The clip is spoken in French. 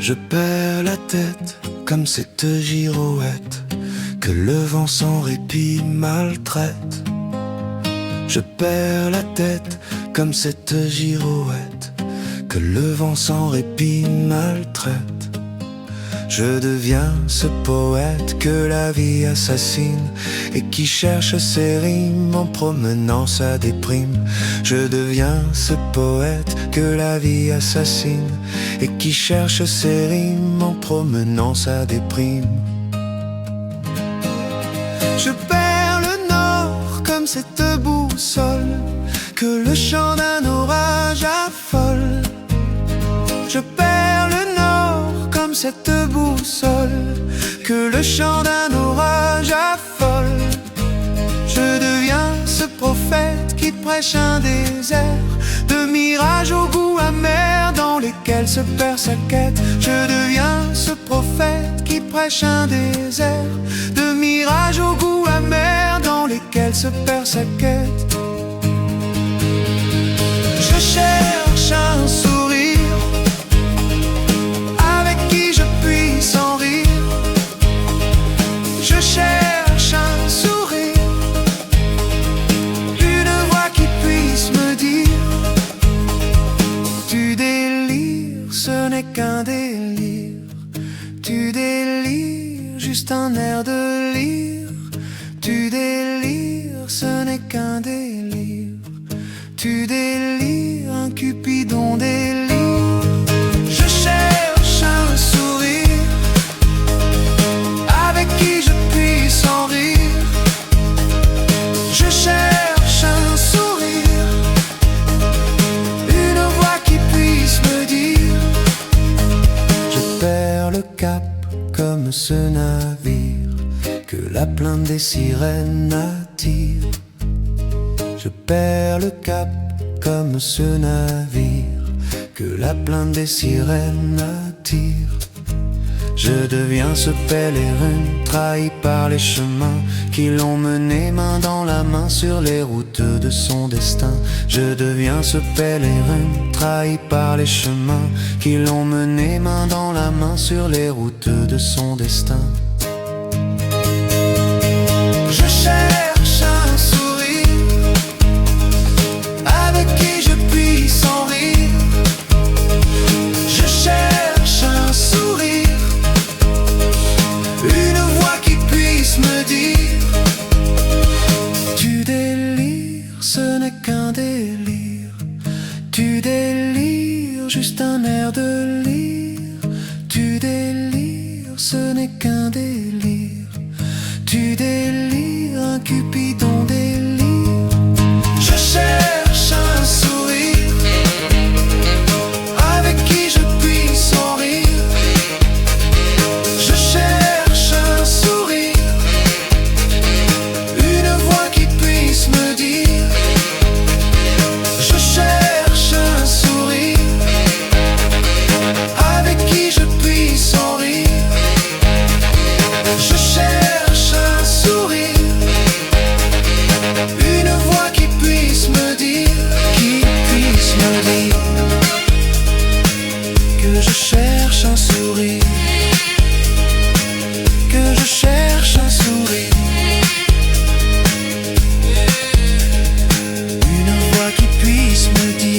Je perds la tête comme cette girouette que le vent sans répit maltraite. Je perds la tête comme cette girouette que le vent sans répit maltraite. Je deviens ce poète que la vie assassine et qui cherche ses rimes en promenant sa déprime. Je deviens ce poète que la vie assassine et qui cherche ses rimes en promenant sa déprime. Je perds le nord comme cette boussole que le chant d'un orage affole. Je perds le nord comme cette boussole que le chant d'un orage affole. Je deviens ce prophète qui prêche un désert de mirages au goût amer dans lesquels se perd sa quête. Je deviens ce prophète qui prêche un désert de mirages au goût amer dans lesquels se perd sa quête. Je cherche un sourire avec qui je puisse en rire. Je cherche un sourire, une voix qui puisse me dire: tu délires, ce n'est qu'un délire. Tu délires, juste un air de lyre. Tu délires, ce n'est qu'un délire. Tu délires, un cupidon délire. Je cherche un sourire avec qui je puisse en rire. Je cherche un sourire, une voix qui puisse me dire: je perds le cap comme ce navire que la plainte des sirènes attire. Je perds le cap comme ce navire que la plainte des sirènes attire. Je deviens ce pèlerin trahi par les chemins qui l'ont mené main dans la main sur les routes de son destin. Je deviens ce pèlerin trahi par les chemins qui l'ont mené main dans la main sur les routes de son destin. Je cherche un sourire avec qui je puisse en rire. Je cherche un sourire, une voix qui puisse me dire: tu délires, ce n'est qu'un délire. Tu délires, juste un air de lyre. Tu délires, ce n'est qu'un délire. Tu délires, un cupidon délire. Je cherche un sourire avec qui je puisse en rire. Je cherche un sourire, une voix qui puisse me dire: je cherche un sourire avec qui je puisse en rire. Je cherche un sourire, une voix qui puisse me dire, que je cherche un sourire, que je cherche un sourire, une voix qui puisse me dire.